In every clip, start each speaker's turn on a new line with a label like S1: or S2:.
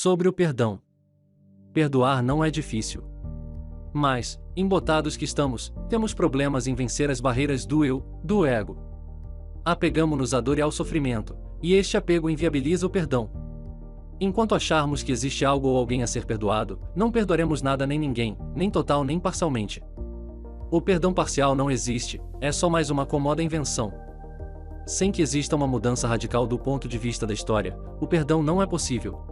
S1: Sobre o perdão. Perdoar não é difícil. Mas, embotados que estamos, temos problemas em vencer as barreiras do eu, do ego. Apegamo-nos à dor e ao sofrimento, e este apego inviabiliza o perdão. Enquanto acharmos que existe algo ou alguém a ser perdoado, não perdoaremos nada nem ninguém, nem total nem parcialmente. O perdão parcial não existe, é só mais uma cômoda invenção. Sem que exista uma mudança radical do ponto de vista da história, o perdão não é possível.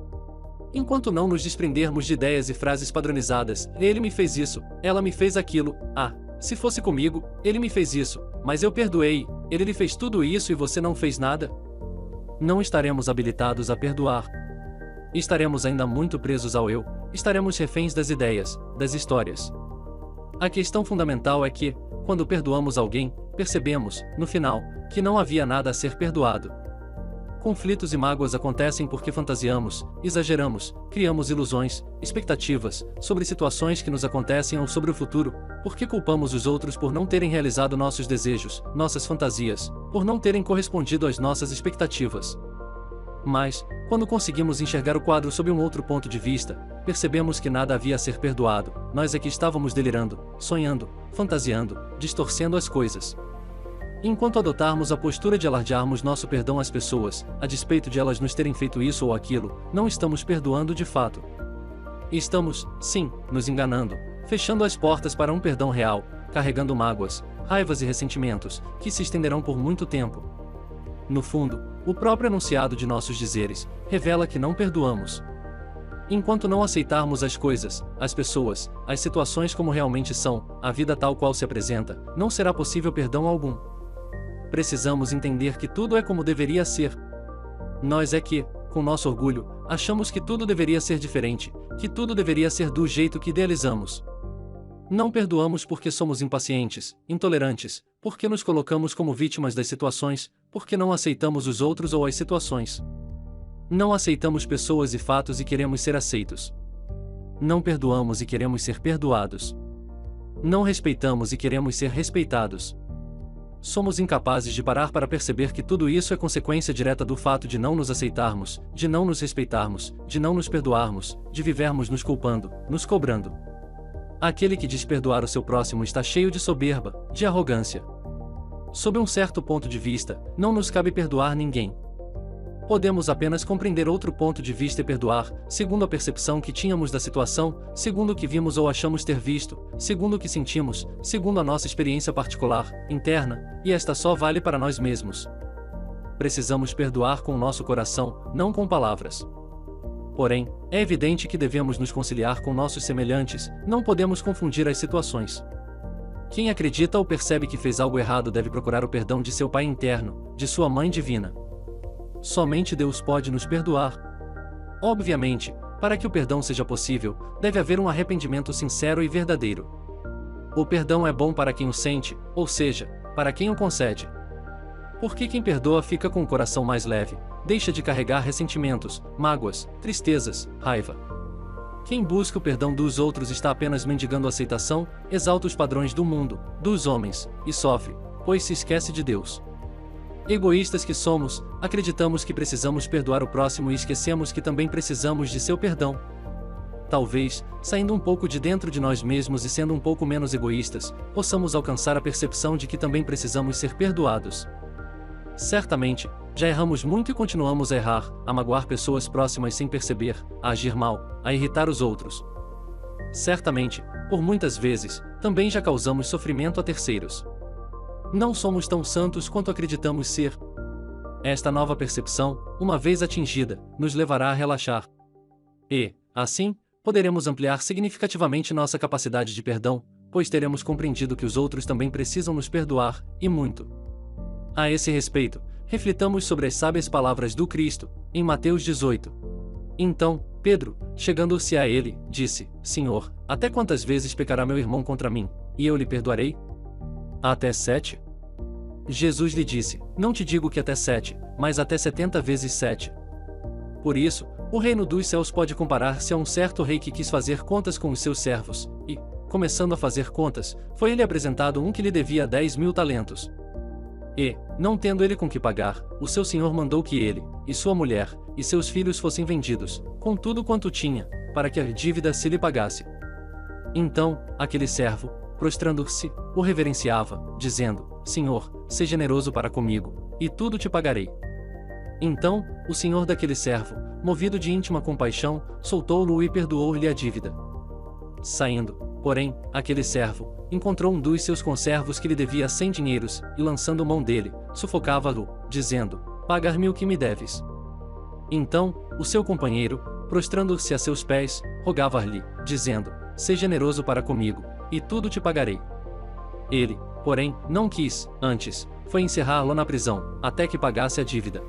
S1: Enquanto não nos desprendermos de ideias e frases padronizadas, ele me fez isso, ela me fez aquilo, se fosse comigo, ele me fez isso, mas eu perdoei, ele lhe fez tudo isso e você não fez nada? Não estaremos habilitados a perdoar. Estaremos ainda muito presos ao eu, estaremos reféns das ideias, das histórias. A questão fundamental é que, quando perdoamos alguém, percebemos, no final, que não havia nada a ser perdoado. Conflitos e mágoas acontecem porque fantasiamos, exageramos, criamos ilusões, expectativas, sobre situações que nos acontecem ou sobre o futuro, porque culpamos os outros por não terem realizado nossos desejos, nossas fantasias, por não terem correspondido às nossas expectativas. Mas, quando conseguimos enxergar o quadro sob um outro ponto de vista, percebemos que nada havia a ser perdoado, nós é que estávamos delirando, sonhando, fantasiando, distorcendo as coisas. Enquanto adotarmos a postura de alardearmos nosso perdão às pessoas, a despeito de elas nos terem feito isso ou aquilo, não estamos perdoando de fato. Estamos, sim, nos enganando, fechando as portas para um perdão real, carregando mágoas, raivas e ressentimentos, que se estenderão por muito tempo. No fundo, o próprio enunciado de nossos dizeres revela que não perdoamos. Enquanto não aceitarmos as coisas, as pessoas, as situações como realmente são, a vida tal qual se apresenta, não será possível perdão algum. Precisamos entender que tudo é como deveria ser. Nós é que, com nosso orgulho, achamos que tudo deveria ser diferente, que tudo deveria ser do jeito que idealizamos. Não perdoamos porque somos impacientes, intolerantes, porque nos colocamos como vítimas das situações, porque não aceitamos os outros ou as situações. Não aceitamos pessoas e fatos e queremos ser aceitos. Não perdoamos e queremos ser perdoados. Não respeitamos e queremos ser respeitados. Somos incapazes de parar para perceber que tudo isso é consequência direta do fato de não nos aceitarmos, de não nos respeitarmos, de não nos perdoarmos, de vivermos nos culpando, nos cobrando. Aquele que diz perdoar o seu próximo está cheio de soberba, de arrogância. Sob um certo ponto de vista, não nos cabe perdoar ninguém. Podemos apenas compreender outro ponto de vista e perdoar, segundo a percepção que tínhamos da situação, segundo o que vimos ou achamos ter visto, segundo o que sentimos, segundo a nossa experiência particular, interna, e esta só vale para nós mesmos. Precisamos perdoar com o nosso coração, não com palavras. Porém, é evidente que devemos nos conciliar com nossos semelhantes, não podemos confundir as situações. Quem acredita ou percebe que fez algo errado deve procurar o perdão de seu Pai interno, de sua Mãe Divina. Somente Deus pode nos perdoar. Obviamente, para que o perdão seja possível, deve haver um arrependimento sincero e verdadeiro. O perdão é bom para quem o sente, ou seja, para quem o concede. Porque quem perdoa fica com o coração mais leve, deixa de carregar ressentimentos, mágoas, tristezas, raiva. Quem busca o perdão dos outros está apenas mendigando aceitação, exalta os padrões do mundo, dos homens, e sofre, pois se esquece de Deus. Egoístas que somos, acreditamos que precisamos perdoar o próximo e esquecemos que também precisamos de seu perdão. Talvez, saindo um pouco de dentro de nós mesmos e sendo um pouco menos egoístas, possamos alcançar a percepção de que também precisamos ser perdoados. Certamente, já erramos muito e continuamos a errar, a magoar pessoas próximas sem perceber, a agir mal, a irritar os outros. Certamente, por muitas vezes, também já causamos sofrimento a terceiros. Não somos tão santos quanto acreditamos ser. Esta nova percepção, uma vez atingida, nos levará a relaxar. E, assim, poderemos ampliar significativamente nossa capacidade de perdão, pois teremos compreendido que os outros também precisam nos perdoar, e muito. A esse respeito, reflitamos sobre as sábias palavras do Cristo, em Mateus 18. Então, Pedro, chegando-se a ele, disse: Senhor, até quantas vezes pecará meu irmão contra mim, e eu lhe perdoarei? Até 7? Jesus lhe disse: Não te digo que até 7, mas até 70 vezes 7. Por isso, o reino dos céus pode comparar-se a um certo rei que quis fazer contas com os seus servos, e, começando a fazer contas, foi-lhe apresentado um que lhe devia 10.000 talentos. E, não tendo ele com que pagar, o seu senhor mandou que ele, e sua mulher, e seus filhos fossem vendidos, com tudo quanto tinha, para que a dívida se lhe pagasse. Então, aquele servo, prostrando-se, o reverenciava, dizendo: Senhor, seja generoso para comigo, e tudo te pagarei. Então, o senhor daquele servo, movido de íntima compaixão, soltou-o e perdoou-lhe a dívida. Saindo, porém, aquele servo encontrou um dos seus conservos que lhe devia 100 dinheiros, e lançando mão dele, sufocava-o, dizendo: Pagar-me o que me deves. Então, o seu companheiro, prostrando-se a seus pés, rogava-lhe, dizendo: Seja generoso para comigo, e tudo te pagarei. Ele, porém, não quis, antes, foi encerrá-lo na prisão, até que pagasse a dívida.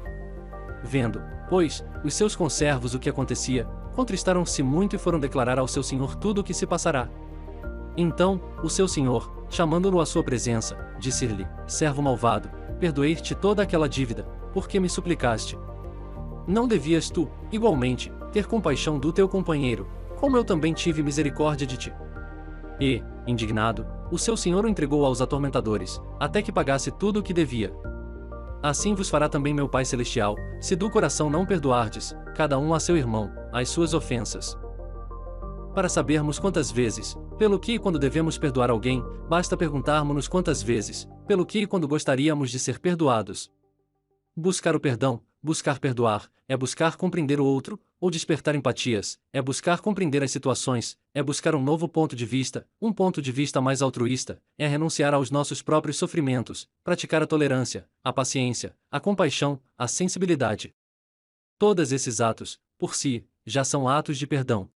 S1: Vendo, pois, os seus conservos o que acontecia, contristaram-se muito e foram declarar ao seu senhor tudo o que se passará. Então, o seu senhor, chamando-o à sua presença, disse-lhe: Servo malvado, perdoei-te toda aquela dívida, porque me suplicaste. Não devias tu, igualmente, ter compaixão do teu companheiro, como eu também tive misericórdia de ti? E, indignado, o seu senhor o entregou aos atormentadores, até que pagasse tudo o que devia. Assim vos fará também meu Pai Celestial, se do coração não perdoardes, cada um a seu irmão, as suas ofensas. Para sabermos quantas vezes, pelo que e quando devemos perdoar alguém, basta perguntarmos-nos quantas vezes, pelo que e quando gostaríamos de ser perdoados. Buscar o perdão, buscar perdoar, é buscar compreender o outro, ou despertar empatias, é buscar compreender as situações, é buscar um novo ponto de vista, um ponto de vista mais altruísta, é renunciar aos nossos próprios sofrimentos, praticar a tolerância, a paciência, a compaixão, a sensibilidade. Todos esses atos, por si, já são atos de perdão.